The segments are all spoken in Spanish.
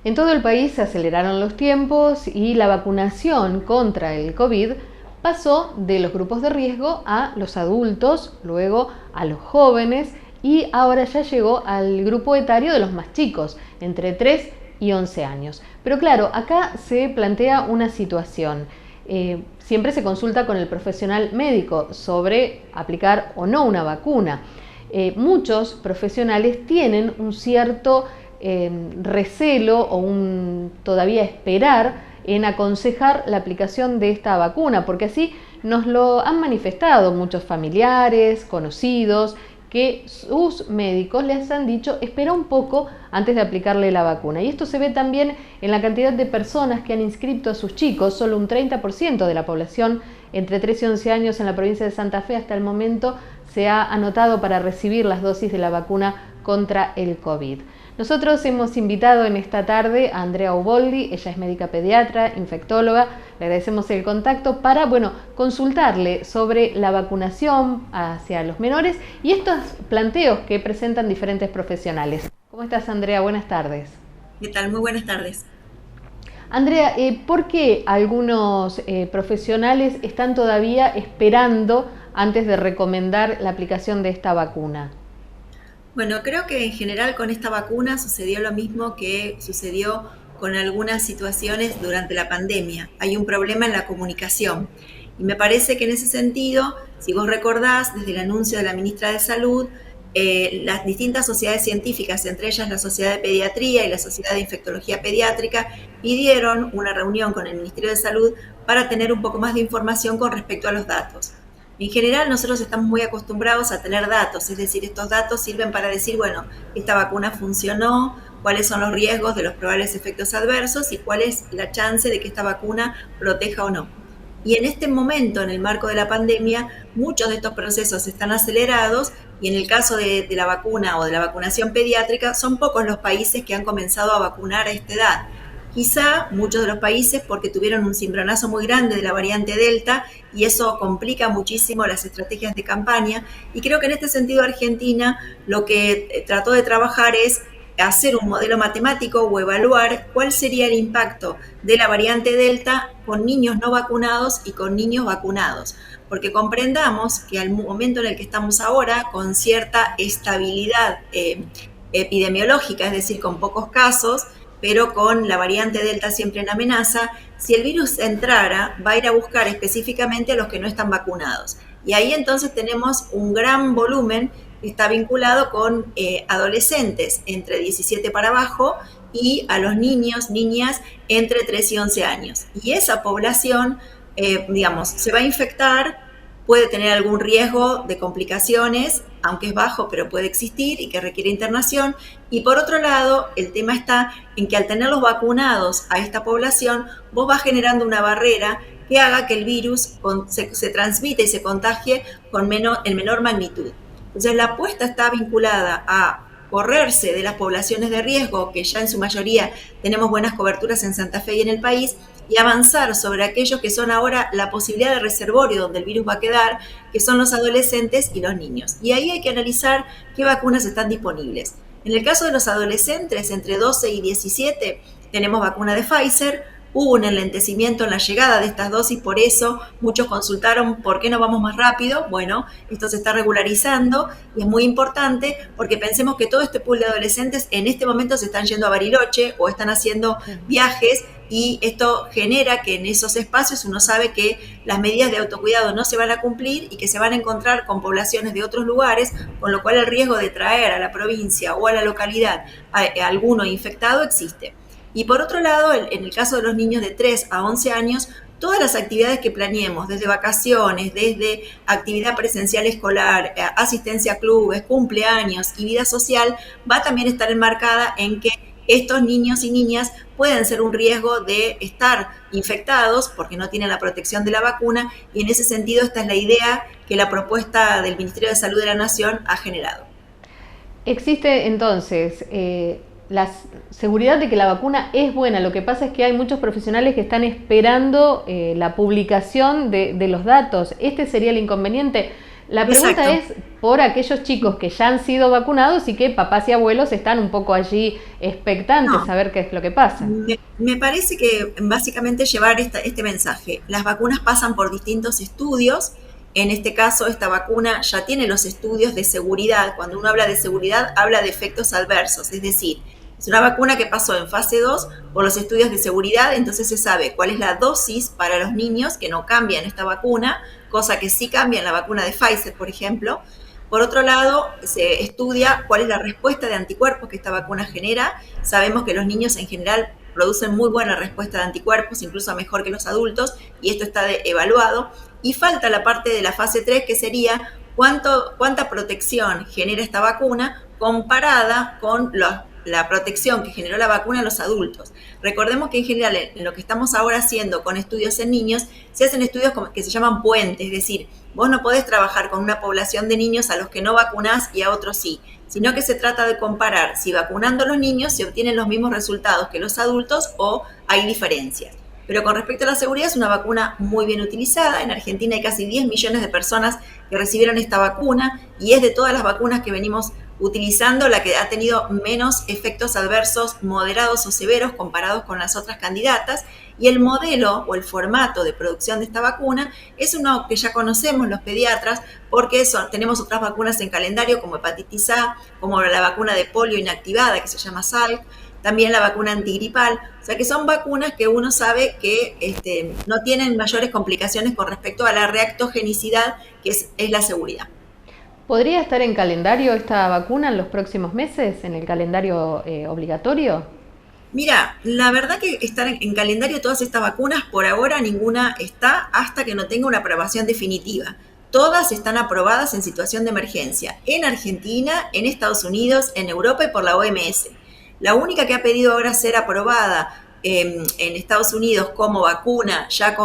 En todo el país se aceleraron los tiempos y la vacunación contra el COVID pasó de los grupos de riesgo a los adultos, luego a los jóvenes y ahora ya llegó al grupo etario de los más chicos, entre 3 y 11 años. Pero claro, acá se plantea una situación. Siempre se consulta con el profesional médico sobre aplicar o no una vacuna. Muchos profesionales tienen un cierto recelo o todavía esperar en aconsejar la aplicación de esta vacuna, porque así nos lo han manifestado muchos familiares, conocidos, que sus médicos les han dicho espera un poco antes de aplicarle la vacuna. Y esto se ve también en la cantidad de personas que han inscrito a sus chicos. Solo un 30% de la población entre 3 y 11 años en la provincia de Santa Fe hasta el momento se ha anotado para recibir las dosis de la vacuna contra el COVID. Nosotros hemos invitado en esta tarde a Andrea Uboldi, ella es médica pediatra, infectóloga, le agradecemos el contacto para, consultarle sobre la vacunación hacia los menores y estos planteos que presentan diferentes profesionales. ¿Cómo estás, Andrea? Buenas tardes. ¿Qué tal? Muy buenas tardes. Andrea, ¿por qué algunos profesionales están todavía esperando antes de recomendar la aplicación de esta vacuna? Bueno, creo que en general con esta vacuna sucedió lo mismo que sucedió con algunas situaciones durante la pandemia. Hay un problema en la comunicación. Y me parece que en ese sentido, si vos recordás, desde el anuncio de la ministra de Salud, las distintas sociedades científicas, entre ellas la Sociedad de Pediatría y la Sociedad de Infectología Pediátrica, pidieron una reunión con el Ministerio de Salud para tener un poco más de información con respecto a los datos. En general nosotros estamos muy acostumbrados a tener datos, es decir, estos datos sirven para decir, bueno, esta vacuna funcionó, cuáles son los riesgos de los probables efectos adversos y cuál es la chance de que esta vacuna proteja o no. Y en este momento, en el marco de la pandemia, muchos de estos procesos están acelerados y en el caso de la vacuna o de la vacunación pediátrica, son pocos los países que han comenzado a vacunar a esta edad. Quizá muchos de los países porque tuvieron un cimbronazo muy grande de la variante Delta y eso complica muchísimo las estrategias de campaña. Y creo que en este sentido Argentina lo que trató de trabajar es hacer un modelo matemático o evaluar cuál sería el impacto de la variante Delta con niños no vacunados y con niños vacunados. Porque comprendamos que al momento en el que estamos ahora, con cierta estabilidad epidemiológica, es decir, con pocos casos, pero con la variante Delta siempre en amenaza, si el virus entrara, va a ir a buscar específicamente a los que no están vacunados. Y ahí entonces tenemos un gran volumen que está vinculado con adolescentes entre 17 para abajo y a los niños, niñas entre 3 y 11 años. Y esa población, se va a infectar, puede tener algún riesgo de complicaciones, aunque es bajo, pero puede existir y que requiere internación. Y por otro lado, el tema está en que al tenerlos vacunados a esta población, vos vas generando una barrera que haga que el virus se transmite y se contagie en menor magnitud. Entonces la apuesta está vinculada a correrse de las poblaciones de riesgo, que ya en su mayoría tenemos buenas coberturas en Santa Fe y en el país, y avanzar sobre aquellos que son ahora la posibilidad de reservorio donde el virus va a quedar, que son los adolescentes y los niños. Y ahí hay que analizar qué vacunas están disponibles. En el caso de los adolescentes entre 12 y 17, tenemos vacuna de Pfizer. Hubo un enlentecimiento en la llegada de estas dosis, por eso muchos consultaron por qué no vamos más rápido. Bueno, esto se está regularizando y es muy importante porque pensemos que todo este pool de adolescentes en este momento se están yendo a Bariloche o están haciendo viajes y esto genera que en esos espacios uno sabe que las medidas de autocuidado no se van a cumplir y que se van a encontrar con poblaciones de otros lugares, con lo cual el riesgo de traer a la provincia o a la localidad a alguno infectado existe. Y por otro lado, en el caso de los niños de 3 a 11 años, todas las actividades que planeemos, desde vacaciones, desde actividad presencial escolar, asistencia a clubes, cumpleaños y vida social, va a también estar enmarcada en que estos niños y niñas pueden ser un riesgo de estar infectados porque no tienen la protección de la vacuna y en ese sentido esta es la idea que la propuesta del Ministerio de Salud de la Nación ha generado. Existe entonces la seguridad de que la vacuna es buena. Lo que pasa es que hay muchos profesionales que están esperando la publicación de los datos. Este sería el inconveniente. La pregunta Exacto. es por aquellos chicos que ya han sido vacunados y que papás y abuelos están un poco allí expectantes No, a ver qué es lo que pasa. me parece que básicamente llevar este mensaje. Las vacunas pasan por distintos estudios. En este caso, esta vacuna ya tiene los estudios de seguridad. Cuando uno habla de seguridad, habla de efectos adversos. Es decir, es una vacuna que pasó en fase 2 por los estudios de seguridad, entonces se sabe cuál es la dosis para los niños, que no cambia en esta vacuna, cosa que sí cambia en la vacuna de Pfizer, por ejemplo. Por otro lado, se estudia cuál es la respuesta de anticuerpos que esta vacuna genera. Sabemos que los niños en general producen muy buena respuesta de anticuerpos, incluso mejor que los adultos, y esto está evaluado. Y falta la parte de la fase 3, que sería cuánta protección genera esta vacuna comparada con la protección que generó la vacuna en los adultos. Recordemos que en general en lo que estamos ahora haciendo con estudios en niños, se hacen estudios que se llaman puentes, es decir, vos no podés trabajar con una población de niños a los que no vacunás y a otros sí, sino que se trata de comparar si vacunando a los niños se obtienen los mismos resultados que los adultos o hay diferencias. Pero con respecto a la seguridad, es una vacuna muy bien utilizada. En Argentina hay casi 10 millones de personas que recibieron esta vacuna y es de todas las vacunas que venimos utilizando la que ha tenido menos efectos adversos moderados o severos comparados con las otras candidatas. Y el modelo o el formato de producción de esta vacuna es uno que ya conocemos los pediatras porque tenemos otras vacunas en calendario como hepatitis A, como la vacuna de polio inactivada que se llama Salk, también la vacuna antigripal, o sea que son vacunas que uno sabe que no tienen mayores complicaciones con respecto a la reactogenicidad, que es la seguridad. ¿Podría estar en calendario esta vacuna en los próximos meses, en el calendario obligatorio? Mira, la verdad que estar en calendario todas estas vacunas, por ahora ninguna está hasta que no tenga una aprobación definitiva. Todas están aprobadas en situación de emergencia, en Argentina, en Estados Unidos, en Europa y por la OMS. La única que ha pedido ahora ser aprobada en Estados Unidos como vacuna, ya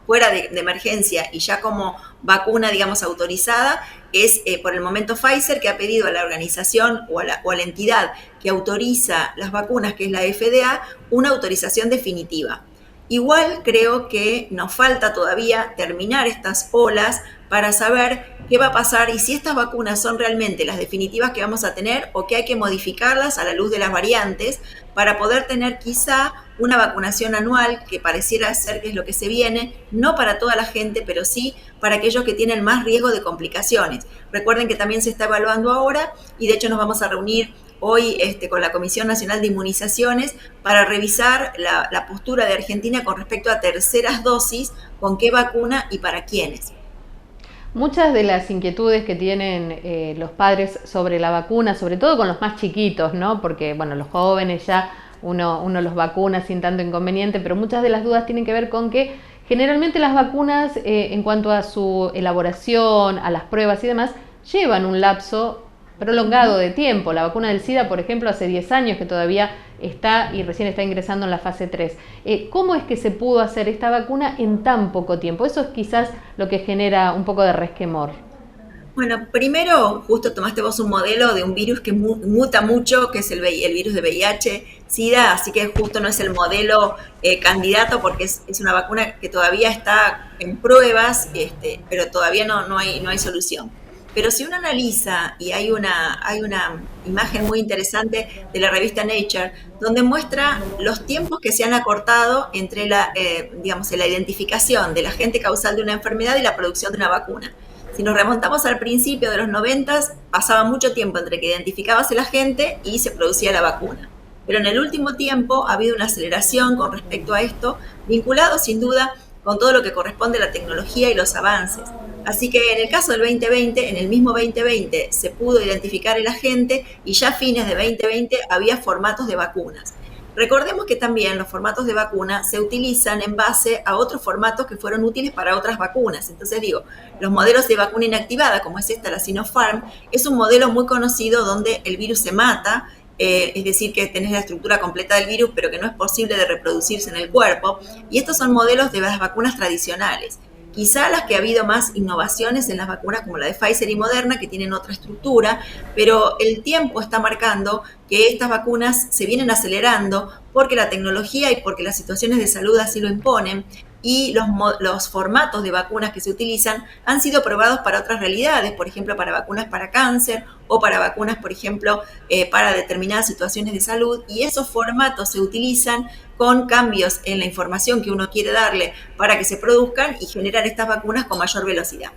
fuera de emergencia y ya como vacuna, digamos, autorizada, es por el momento Pfizer, que ha pedido a la organización o a la entidad que autoriza las vacunas, que es la FDA, una autorización definitiva. Igual creo que nos falta todavía terminar estas olas para saber qué va a pasar y si estas vacunas son realmente las definitivas que vamos a tener o que hay que modificarlas a la luz de las variantes para poder tener quizá una vacunación anual, que pareciera ser que es lo que se viene, no para toda la gente, pero sí para aquellos que tienen más riesgo de complicaciones. Recuerden que también se está evaluando ahora y de hecho nos vamos a reunir hoy con la Comisión Nacional de Inmunizaciones para revisar la postura de Argentina con respecto a terceras dosis, con qué vacuna y para quiénes. Muchas de las inquietudes que tienen los padres sobre la vacuna, sobre todo con los más chiquitos, ¿no? Porque, bueno, los jóvenes ya uno los vacuna sin tanto inconveniente, pero muchas de las dudas tienen que ver con que generalmente las vacunas, en cuanto a su elaboración, a las pruebas y demás, llevan un lapso prolongado de tiempo. La vacuna del SIDA, por ejemplo, hace 10 años que todavía está y recién está ingresando en la fase 3. ¿Cómo es que se pudo hacer esta vacuna en tan poco tiempo? Eso es quizás lo que genera un poco de resquemor. Bueno, primero, justo tomaste vos un modelo de un virus que muta mucho, que es el virus de VIH, SIDA, así que justo no es el modelo candidato porque es una vacuna que todavía está en pruebas, pero todavía no hay solución. Pero si uno analiza, y hay una imagen muy interesante de la revista Nature, donde muestra los tiempos que se han acortado entre digamos, la identificación del agente causal de una enfermedad y la producción de una vacuna. Si nos remontamos al principio de los 90, pasaba mucho tiempo entre que identificabas el agente y se producía la vacuna. Pero en el último tiempo ha habido una aceleración con respecto a esto, vinculado sin duda con todo lo que corresponde a la tecnología y los avances. Así que en el caso del 2020, en el mismo 2020 se pudo identificar el agente y ya a fines de 2020 había formatos de vacunas. Recordemos que también los formatos de vacuna se utilizan en base a otros formatos que fueron útiles para otras vacunas. Entonces digo, los modelos de vacuna inactivada, como es esta, la Sinopharm, es un modelo muy conocido donde el virus se mata, es decir, que tenés la estructura completa del virus, pero que no es posible de reproducirse en el cuerpo. Y estos son modelos de las vacunas tradicionales. Quizá las que ha habido más innovaciones en las vacunas como la de Pfizer y Moderna, que tienen otra estructura, pero el tiempo está marcando que estas vacunas se vienen acelerando porque la tecnología y porque las situaciones de salud así lo imponen. y los formatos de vacunas que se utilizan han sido probados para otras realidades, por ejemplo, para vacunas para cáncer o para vacunas, por ejemplo, para determinadas situaciones de salud, y esos formatos se utilizan con cambios en la información que uno quiere darle para que se produzcan y generar estas vacunas con mayor velocidad.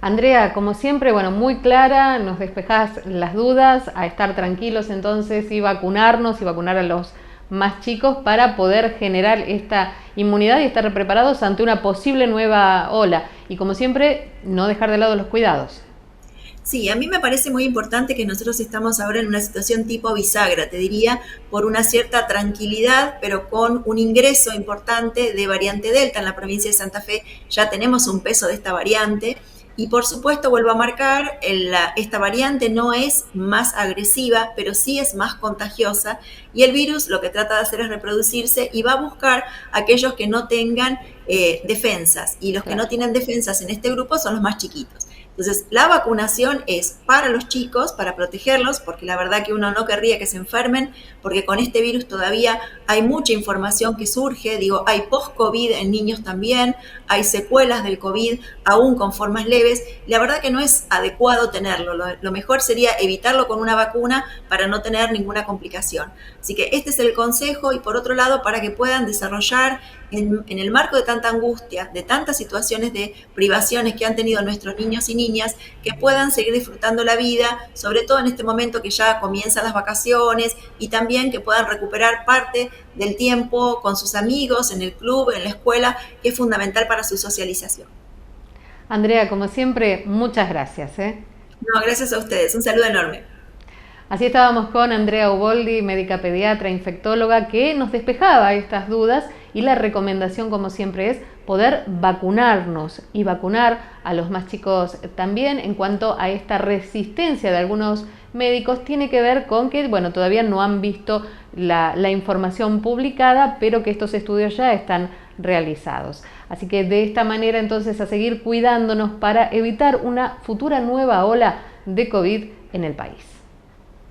Andrea, como siempre, bueno, muy clara, nos despejás las dudas, a estar tranquilos entonces y vacunarnos y vacunar a los más chicos para poder generar esta inmunidad y estar preparados ante una posible nueva ola. Y como siempre, no dejar de lado los cuidados. Sí, a mí me parece muy importante que nosotros estamos ahora en una situación tipo bisagra, te diría, por una cierta tranquilidad, pero con un ingreso importante de variante Delta en la provincia de Santa Fe. Ya tenemos un peso de esta variante y por supuesto vuelvo a marcar, esta variante no es más agresiva, pero sí es más contagiosa y el virus lo que trata de hacer es reproducirse y va a buscar a aquellos que no tengan defensas, y los que no tienen defensas en este grupo son los más chiquitos. Entonces, la vacunación es para los chicos, para protegerlos, porque la verdad que uno no querría que se enfermen, porque con este virus todavía hay mucha información que surge, digo, hay post-COVID en niños también, hay secuelas del COVID aún con formas leves. La verdad que no es adecuado tenerlo, lo mejor sería evitarlo con una vacuna para no tener ninguna complicación. Así que este es el consejo, y por otro lado, para que puedan desarrollar en el marco de tanta angustia, de tantas situaciones de privaciones que han tenido nuestros niños y niñas, que puedan seguir disfrutando la vida, sobre todo en este momento que ya comienzan las vacaciones, y también que puedan recuperar parte del tiempo con sus amigos, en el club, en la escuela, que es fundamental para su socialización. Andrea, como siempre, muchas gracias. No, gracias a ustedes. Un saludo enorme. Así estábamos con Andrea Uboldi, médica pediatra, infectóloga, que nos despejaba estas dudas, y la recomendación, como siempre, es poder vacunarnos y vacunar a los más chicos también. En cuanto a esta resistencia de algunos médicos, tiene que ver con que, bueno, todavía no han visto la información publicada, pero que estos estudios ya están realizados. Así que de esta manera, entonces, a seguir cuidándonos para evitar una futura nueva ola de COVID en el país.